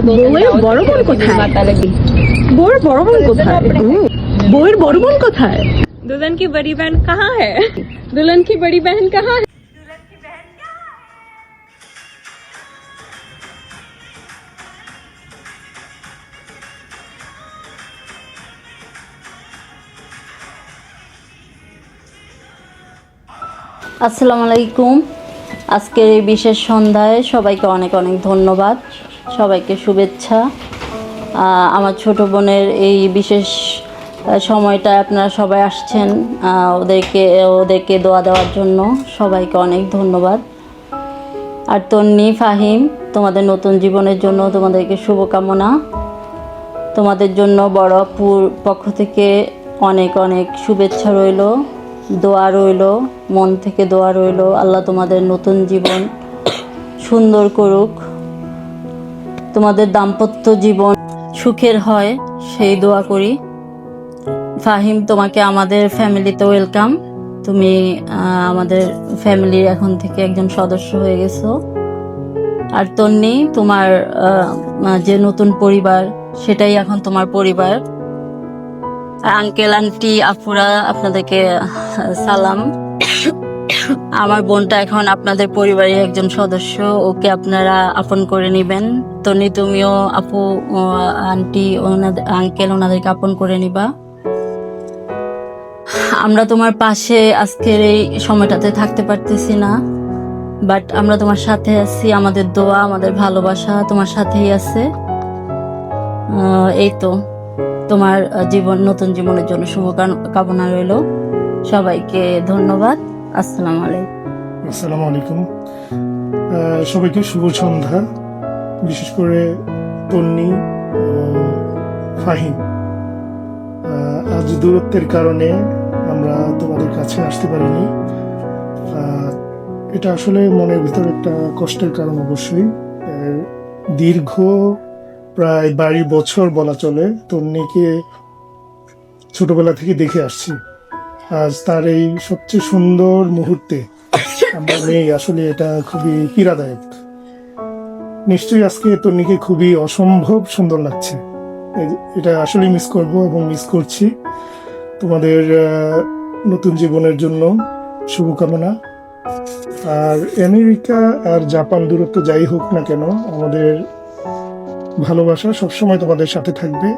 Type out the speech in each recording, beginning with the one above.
বউয়ের বড় বোন কোথায়? বউয়ের বড় বোন কোথায়? বউয়ের বড় বোন কোথায়? दुल्हन की बड़ी बहन कहाँ है? दुल्हन की बड़ी बहन कहाँ है? আসসালামু আলাইকুম। আজকের এই বিশেষ সন্ধ্যায় সবাইকে অনেক অনেক ধন্যবাদ, সবাইকে শুভেচ্ছা। আমার ছোট বোনের এই বিশেষ সময়টা আপনারা সবাই আসছেন, ওদেরকে দোয়া দেওয়ার জন্য সবাইকে অনেক ধন্যবাদ। আর তন্নি, ফাহিম, তোমাদের নতুন জীবনের জন্য তোমাদেরকে শুভকামনা। তোমাদের জন্য বড় আপুর পক্ষ থেকে অনেক অনেক শুভেচ্ছা রইল, দোয়া রইল, মন থেকে দোয়া রইল। আল্লাহ তোমাদের নতুন জীবন সুন্দর করুক, তোমাদের দাম্পত্য জীবন সুখের হয় সেই দোয়া করি। ফাহিম, তোমাকে আমাদের ফ্যামিলিতে ওয়েলকাম। তুমি আমাদের ফ্যামিলির এখন থেকে একজন সদস্য হয়ে গেছো। আর তন্নি, তোমার যে নতুন পরিবার সেটাই এখন তোমার পরিবার। আঙ্কেল, আন্টি, আপুরা, আপনাদেরকে সালাম। আমার বোনটা এখন আপনাদের পরিবারের একজন সদস্য, ওকে আপনারা আপন করে নেবেন। তনি, তুমিও আপু, আন্টি, আঙ্কেল, ওনাদেরকে আপন করে নিবা। আমরা তোমার পাশে আজকের এই সময়টাতে থাকতে পারতেছি না, বাট আমরা তোমার সাথে আছি। আমাদের দোয়া, আমাদের ভালোবাসা তোমার সাথেই আছে। এই তো, তোমার নতুন জীবনের জন্য শুভকামনা রইল। সবাইকে ধন্যবাদ। আসসালামু আলাইকুম। আসসালামু আলাইকুম। সবাইকে শুভ সন্ধ্যা। বিশেষ করে তন্নি এবং ফাহিম, আজ দূরত্বের কারণে আমরা তোমাদের কাছে আসতে পারিনি। এটা আসলে মনের ভিতর একটা কষ্টের কারণ অবশ্যই। দীর্ঘ প্রায় 22 বছর বলা চলে তন্নিকে ছোটবেলা থেকে দেখে আসছি। আজ তার এই সবচেয়ে সুন্দর মুহূর্তে আমরা নেই, আসলে এটা খুবই পীড়াদায়ক। নিশ্চয়ই আজকে তন্নিকে খুবই অসম্ভব সুন্দর লাগছে। এটা আসলে মিস করব এবং মিস করছি। তোমাদের নতুন জীবনের জন্য শুভকামনা। আর আমেরিকা আর জাপান দূরত্ব যাই হোক না কেন, আমাদের ভালোবাসা সবসময় তোমাদের সাথে থাকবে।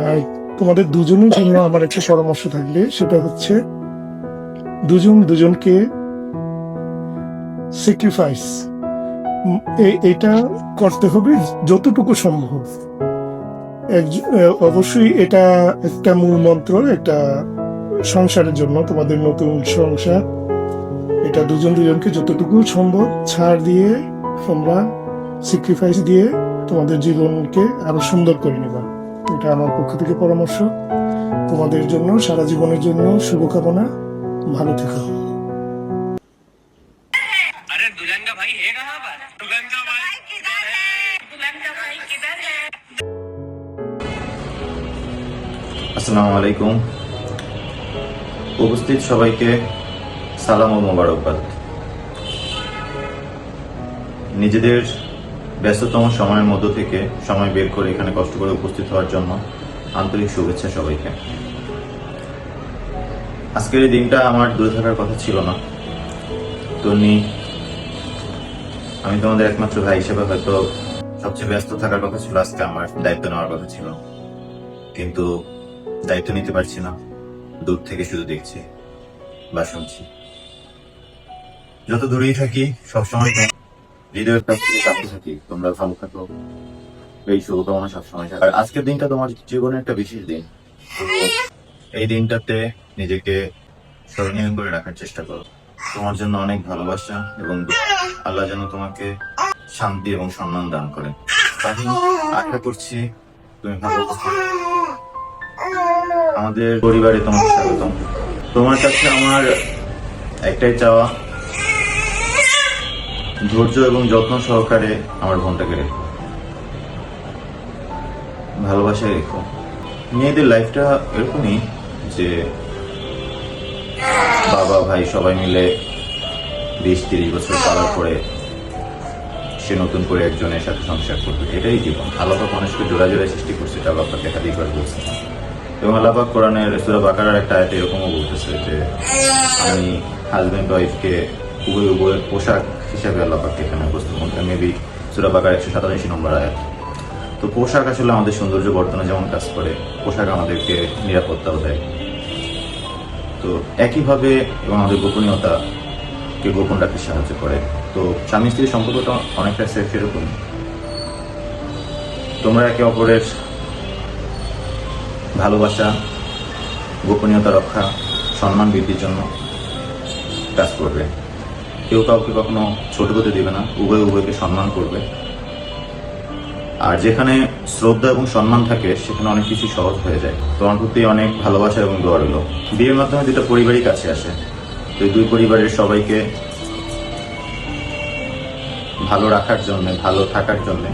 আর তোমাদের দুজনের জন্য আমার একটা পরামর্শ থাকবে, সেটা হচ্ছে দুজনকে স্যাক্রিফাইস এটা করতে হবে যতটুকু সম্ভব। অবশ্যই এটা একটা মূল মন্ত্র, একটা সংসারের জন্য, তোমাদের নতুন সংসার। এটা দুজনকে যতটুকু সম্ভব ছাড় দিয়ে, তোমরা স্যাক্রিফাইস দিয়ে তোমাদের জীবনকে আরো সুন্দর করে নিবা। এটা আমার পক্ষ থেকে পরামর্শ। তোমাদের জন্য, সারা জীবনের জন্য শুভকামনা। ভালো থেকো। আসসালামু আলাইকুম। উপস্থিত সবাইকে সালাম ও মোবারকবাদ। নিজেদের ব্যস্ততম সময়ের মধ্য থেকে সময় বের করে এখানে কষ্ট করে উপস্থিত হওয়ার জন্য আন্তরিক শুভেচ্ছা সবাইকে। আজকের এই দিনটা আমার দূরে থাকার কথা ছিল না। তন্নি, আমি তোমাদের একমাত্র ভাই হিসেবে হয়তো সবচেয়ে ব্যস্ত থাকার কথা ছিল। আজকে আমার দায়িত্ব নেওয়ার কথা ছিল, কিন্তু দায়িত্ব নিতে পারছি না। দূর থেকে শুধু দেখছি বা শুনছি। যত দূরেই থাকি সবসময় হৃদয়ের কাছ থেকে কাছে থাকি। তোমরা ভালো থাকো, এই শুভকামনা সবসময় থাকে। আর আজকের দিনটা তোমার জীবনের একটা বিশেষ দিন। এই দিনটাতে নিজেকে স্মরণীয় করে রাখার চেষ্টা করো। তোমার জন্য অনেক ভালোবাসা এবং আল্লাহ যেন তোমাকে শান্তি এবং সম্মান দান করে। আশা করছি তুমি ভালো থাকো। আমাদের পরিবারে তোমাকে স্বাগতম। তোমার কাছে আমার একটাই চাওয়া, ধৈর্য এবং যত্ন সহকারে আমার বোনটাকে রেখো, ভালোবাসায় রেখো। মেয়েদের লাইফটা এরকমই যে বাবা ভাই সবাই মিলে 20-30 বছর পারার পরে সে নতুন করে একজনের সাথে সংসার করবে, এটাই জীবন। আল্লাহ পাক মানুষকে জোড়া জোড়ায় সৃষ্টি করছে, এটা আল্লাহ পাক একাধিকবার বলছে। এবং আল্লাহ পাক কোরআনের সূরা বাকারার একটা আয়াতে এরকমও বলতেছে যে আমি হাজব্যান্ড ওয়াইফকে উভয় উভয়ের পোশাক হিসাবে আল্লাহ পাক এখানে উপস্থাপন করে, মেবি সূরা বাকারা 187 নম্বর আয়াত। তো পোশাক আসলে আমাদের সৌন্দর্য বর্ধনে যেমন কাজ করে, পোশাক আমাদেরকে নিরাপত্তাও দেয়। তো একইভাবে এবং আমাদের গোপনীয়তাকে গোপন রাখতে সাহায্য করে। তো স্বামী স্ত্রীর সম্পর্কটা অনেকটা সেরকম, তোমরা একে অপরের ভালোবাসা, গোপনীয়তা রক্ষা, সম্মান বৃদ্ধির জন্য কাজ করবে। কেউ কাউকে কখনো ছোট হতে দেবে না, উভয়কে সম্মান করবে। আর যেখানে শ্রদ্ধা এবং সম্মান থাকে সেখানে অনেক কিছু সহজ হয়ে যায়। তোমার প্রতি অনেক ভালোবাসা এবং দোয়া রইল। বিয়ের মাধ্যমে দুটো পরিবারই কাছে আসে, তো এই দুই পরিবারের সবাইকে ভালো রাখার জন্য, ভালো থাকার জন্য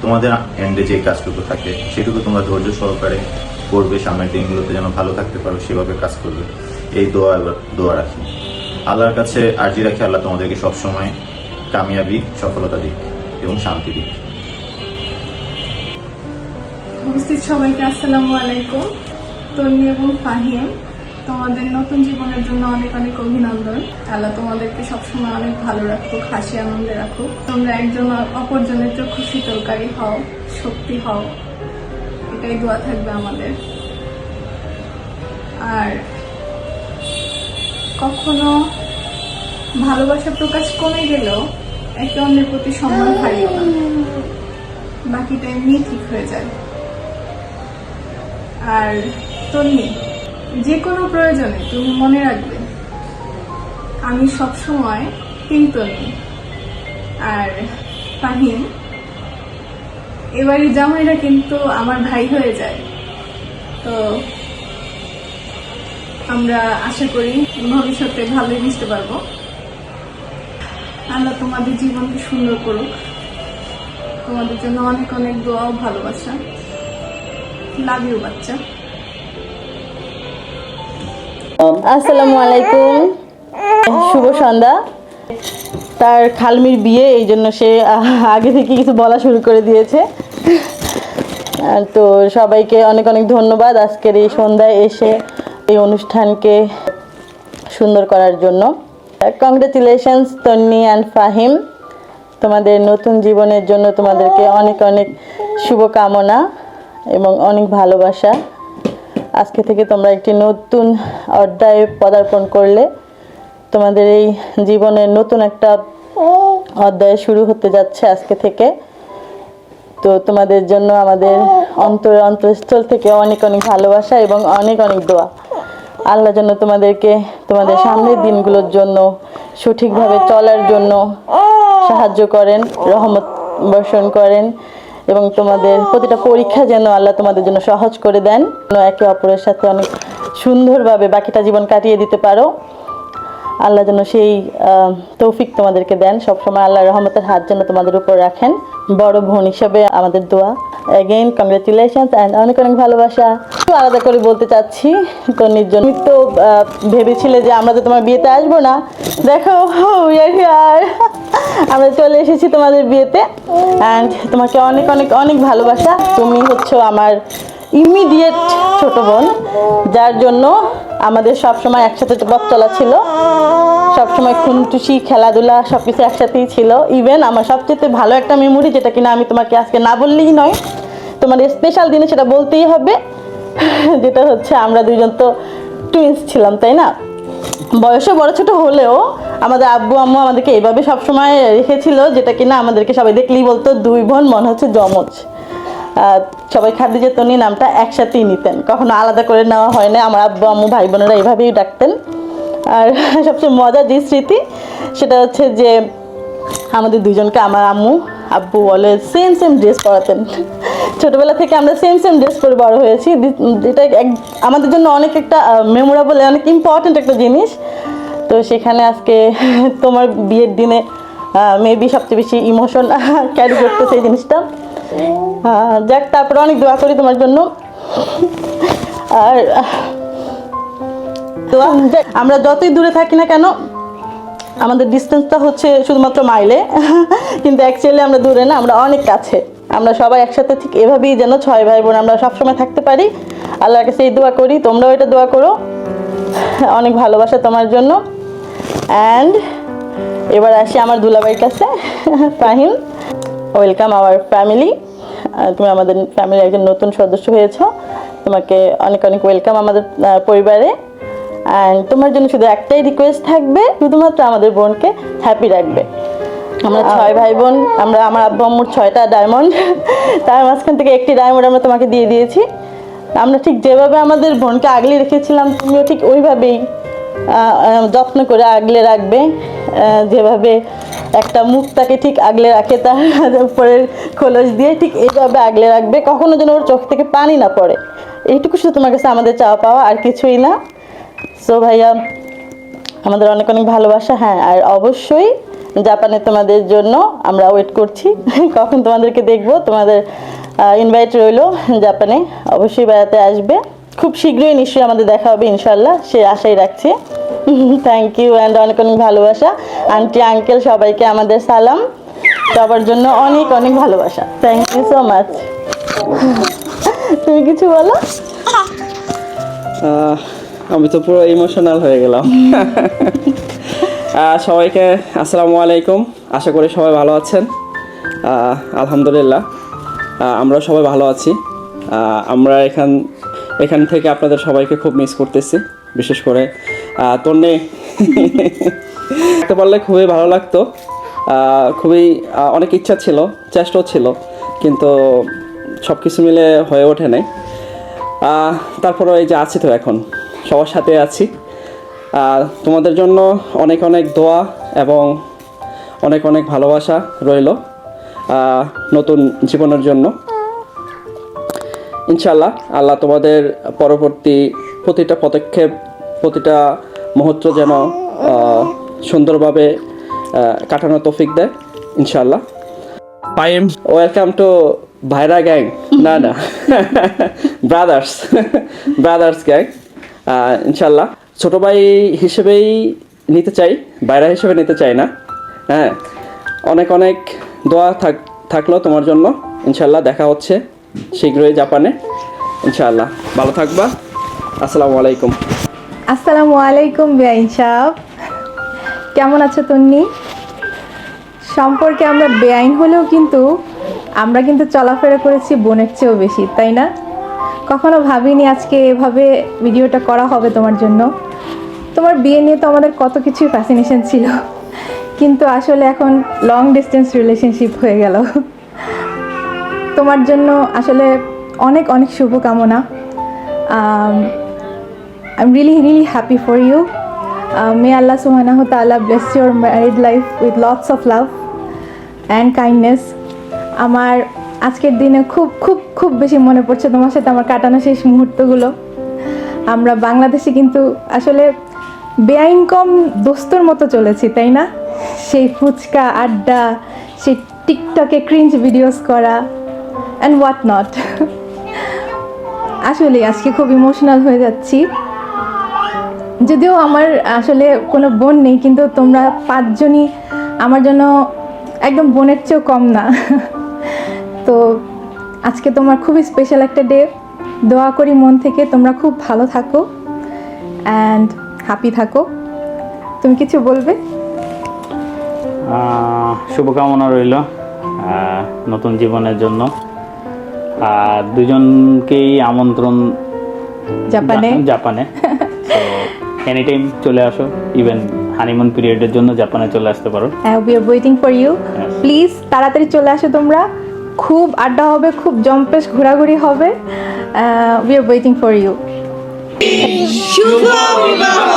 তোমাদের এন্ডে যে কাজটুকু থাকে সেটুকু তোমরা ধৈর্য সহকারে করবে। সামনের দিনগুলোতে যেন ভালো থাকতে পারো সেভাবে কাজ করবে, এই দোয়া রাখি। আল্লাহর কাছে আর্জি রাখি আল্লাহ তোমাদেরকে সবসময় কামিয়াবি, সফলতা দিক এবং শান্তি দিক। উপস্থিত সবাইকে আসসালামু আলাইকুম। তন্নি এবং ফাহিম, তোমাদের নতুন জীবনের জন্য অনেক অনেক অভিনন্দন। আল্লাহ তোমাদেরকে সবসময় অনেক ভালো রাখুক, হাসি আনন্দে রাখুক। তোমরা একজন অপরজনের চক্ষু শীতলকারী হও, শক্তি হও, এটাই দোয়া থাকবে আমাদের। আর কখনো ভালোবাসা প্রকাশ কমে গেলেও একে অন্যের প্রতি সম্মান হারিও না, বাকিটা এমনি ঠিক হয়ে যায়। আর তন্নি, যে কোনো প্রয়োজনে তুমি মনে রাখবে আমি সবসময় তন্নি। আর ফাহিম, এবারে জামাইরা কিন্তু আমার ভাই হয়ে যায়, তো আমরা আশা করি ভবিষ্যতে ভালোই মিশতে পারবো। আল্লাহ তোমাদের জীবনকে সুন্দর করুক। তোমাদের জন্য অনেক অনেক দোয়া ও ভালোবাসা। লাভ ইউ বাচ্চা। আসসালামু আলাইকুম, শুভ সন্ধ্যা। তার খালমির বিয়ে, এই জন্য সে আগে থেকে কিছু বলা শুরু করে দিয়েছে। তো সবাইকে অনেক অনেক ধন্যবাদ আজকের এই সন্ধ্যায় এসে এই অনুষ্ঠানকে সুন্দর করার জন্য। কংগ্রেচুলেশনস তন্নি অ্যান্ড ফাহিম, তোমাদের নতুন জীবনের জন্য তোমাদেরকে অনেক অনেক শুভকামনা এবং অনেক ভালোবাসা। আজকে থেকে তোমরা একটি নতুন অধ্যায়ে পদার্পণ করলে, তোমাদের এই জীবনের নতুন একটা অধ্যায় শুরু হতে যাচ্ছে আজকে থেকে। তো তোমাদের জন্য আমাদের অন্তরস্থল থেকে অনেক অনেক ভালোবাসা এবং অনেক অনেক দোয়া। আল্লাহ যেন তোমাদেরকে তোমাদের সামনের দিনগুলোর জন্য সঠিকভাবে চলার জন্য সাহায্য করেন, রহমত বর্ষণ করেন এবং তোমাদের প্রতিটা পরীক্ষা যেন আল্লাহ তোমাদের জন্য সহজ করে দেন, একে অপরের সাথে অনেক সুন্দরভাবে বাকিটা জীবন কাটিয়ে দিতে পারো। আল্লাহ যেন সেই তৌফিক তোমাদেরকে দেন। সবসময় আল্লাহর রহমতের হাত যেন তোমাদের উপর রাখেন। বড় বোন হিসেবে আমাদের দোয়া। অ্যাগেইন কংগ্রেচুলেশনস অ্যান্ড অনেক অনেক ভালোবাসা। একটু আলাদা করে বলতে চাচ্ছি তন্নির জন্য। তুমি তো ভেবেছিলে যে আমরা তো তোমার বিয়েতে আসবো না, দেখো আমরা চলে এসেছি তোমাদের বিয়েতে। অ্যান্ড তোমাকে অনেক অনেক অনেক ভালোবাসা। তুমি হচ্ছে আমার ইমিডিয়েট ছোট বোন, যার জন্য আমাদের সবসময় একসাথে পথ চলা ছিল, সবসময় খুনটুসি, খেলাধুলা সবকিছু একসাথেই ছিল। ইভেন আমার সবচেয়ে ভালো একটা মেমোরি, যেটা কিনা আমি তোমাকে আজকে না বললেই নয়, তোমার স্পেশাল দিনে সেটা বলতেই হবে, যেটা হচ্ছে আমরা দুইজন তো টুইন্স ছিলাম, তাই না? বয়সে বড় ছোট হলেও আমাদের আব্বু আম্মু আমাদেরকে এইভাবে সবসময় রেখেছিল, যেটা কিনা আমাদেরকে সবাই দেখলেই বলতো দুই বোন মনে হচ্ছে জমজ। সবাই খাদিজা তন্নি নামটা একসাথেই নিতেন, কখনো আলাদা করে নেওয়া হয় না। আমার আব্বু আম্মু ভাই বোনেরা এইভাবেই ডাকতেন। আর সবচেয়ে মজার যে স্মৃতি সেটা হচ্ছে যে আমাদের দুজনকে আমার আব্বু বলে সেম ড্রেস পরাতেন। ছোটবেলা থেকে আমরা সেম ড্রেস পরে বড় হয়েছি, যেটা আমাদের জন্য অনেক একটা মেমোরেবল, অনেক ইম্পর্টেন্ট একটা জিনিস। তো সেখানে আজকে তোমার বিয়ের দিনে মেবি সবচেয়ে বেশি ইমোশন ক্যারি করতেছে এই জিনিসটা। যাক, তারপরে অনেক দোয়া করি তোমার জন্য। আর আমরা যতই দূরে থাকি না কেন, আমাদের ডিস্টেন্সটা হচ্ছে শুধুমাত্র মাইলে, কিন্তু অ্যাকচুয়ালি আমরা দূরে না, আমরা অনেক কাছে। আমরা সবাই একসাথে ঠিক এভাবেই যেন 6 ভাই বোন আমরা সবসময় থাকতে পারি। আল্লাহর কাছে এই দোয়া করি, তোমরাও এটা দোয়া করো। অনেক ভালোবাসা তোমার জন্য। অ্যান্ড এবার আসি আমার দুলাভাইয়ের কাছে। Fahim, welcome our family. তুমি আমাদের ফ্যামিলির একজন নতুন সদস্য হয়েছো, তোমাকে অনেক অনেক ওয়েলকাম আমাদের পরিবারে। অ্যান্ড তোমার জন্য শুধু একটাই রিকোয়েস্ট থাকবে, শুধুমাত্র আমাদের বোনকে হ্যাপি রাখবে। আমরা 6 ভাই বোন, আমার আব্বু আম্মুর 6টা ডায়মন্ড, তার মাঝখান থেকে একটি ডায়মন্ড আমরা তোমাকে দিয়ে দিয়েছি। আমরা ঠিক যেভাবে আমাদের বোনকে আগলে রেখেছিলাম, তুমিও ঠিক ওইভাবেই যত্ন করে আগলে রাখবে। যেভাবে একটা মুক্তাকে ঠিক আগলে রাখে তার উপরের খোলস দিয়ে, ঠিক এইভাবে আগলে রাখবে, কখনো যেন ওর চোখ থেকে পানি না পড়ে। এইটুকু শুধু তোমার কাছে আমাদের চাওয়া পাওয়া, আর কিছুই না। সো ভাইয়া, আমাদের অনেক অনেক ভালোবাসা। হ্যাঁ, আর অবশ্যই জাপানে তোমাদের জন্য আমরা ওয়েট করছি, কখন তোমাদেরকে দেখবো। তোমাদের ইনভাইট রইলো, জাপানে অবশ্যই বেড়াতে আসবে। খুব শীঘ্রই নিশ্চয়ই আমাদের দেখা হবে ইনশাল্লাহ, সে আশাই রাখছি। থ্যাংক ইউ অ্যান্ড অনেক অনেক ভালোবাসা। আন্টি আঙ্কেল সবাইকে আমাদের সালাম, সবার জন্য অনেক অনেক ভালোবাসা। Thank you so much. তুমি কিছু বলো? আমি তো পুরো ইমোশনাল হয়ে গেলাম। সবাইকে আসসালামু আলাইকুম। আশা করি সবাই ভালো আছেন। আলহামদুলিল্লাহ আমরা সবাই ভালো আছি। আমরা এখান থেকে আপনাদের সবাইকে খুব মিস করতেছি, বিশেষ করে তন্নি থাকতে পারলে খুবই ভালো লাগতো। খুবই অনেক ইচ্ছা ছিল, চেষ্টাও ছিল, কিন্তু সব কিছু মিলে হয়ে ওঠে নাই। তারপরে এই যে আছি, তো এখন সবার সাথে আছি। তোমাদের জন্য অনেক অনেক দোয়া এবং অনেক অনেক ভালোবাসা রইল নতুন জীবনের জন্য। ইনশাল্লাহ আল্লাহ তোমাদের পরবর্তী প্রতিটা পদক্ষেপ, প্রতিটা মুহূর্ত যেন সুন্দরভাবে কাটানোর তৌফিক দেয় ইনশাল্লাহ। ফাহিম, ওয়েলকাম টু ভাইরা গ্যাং। না ব্রাদার্স গ্যাং। ইনশাল্লাহ ছোট ভাই হিসেবেই নিতে চাই, ভাইরা হিসেবে নিতে চাই না। হ্যাঁ, অনেক অনেক দোয়া থাকলো তোমার জন্য। ইনশাল্লাহ দেখা হচ্ছে শীঘ্রই জাপানে। ইনশাল্লাহ ভালো থাকবা। আসসালামু আলাইকুম। আসসালামু আলাইকুম বেআইন সাহেব, কেমন আছো তন্নি? সম্পর্কে আমরা বেআইন হলেও কিন্তু আমরা কিন্তু চলাফেরা করেছি বোনের চেয়েও বেশি, তাই না? কখনো ভাবিনি আজকে এভাবে ভিডিওটা করা হবে তোমার জন্য। তোমার বিয়ে নিয়ে তো আমাদের কত কিছুই ফ্যাসিনেশন ছিল, কিন্তু আসলে এখন লং ডিস্টেন্স রিলেশনশিপ হয়ে গেল। তোমার জন্য আসলে অনেক অনেক শুভকামনা। I'm really happy for you. May Allah subhanahu wa ta'ala bless your married life with lots of love and kindness. আমার আজকের দিনে খুব খুব খুব বেশি মনে পড়ছে তোমার সাথে আমার কাটানো শেষ মুহূর্তগুলো। আমরা বাংলাদেশে কিন্তু আসলে বেআইন কম দোস্তর মতো চলেছি, তাই না? সেই ফুচকা আড্ডা, সেই টিকটকে ক্রিঞ্জ ভিডিওস করা অ্যান্ড হোয়াট নট। আসলে আজকে খুব ইমোশনাল হয়ে যাচ্ছি। যদিও আমার আসলে কোনো বোন নেই, কিন্তু তোমরা 5 জনই আমার জন্য একদম বোনের চেয়েও কম না। তো আজকে তোমার খুবই স্পেশাল একটা ডে। দোয়া করি মন থেকে তোমরা খুব ভালো থাকো অ্যান্ড হ্যাপি থাকো। তুমি কিছু বলবে? শুভকামনা রইল নতুন জীবনের জন্য। আর দুজনকেই আমন্ত্রণ জাপানে। তো এনি টাইম চলে আসো, ইভেন হানিমুন পিরিয়ডের জন্য জাপানে চলে আসতে পারো। We are waiting for you. Please তাড়াতাড়ি চলে আসো তোমরা। খুব আড্ডা হবে, খুব জম্পেশ ঘোরাঘুরি হবে। We are waiting for you. শুভ বিবাহ।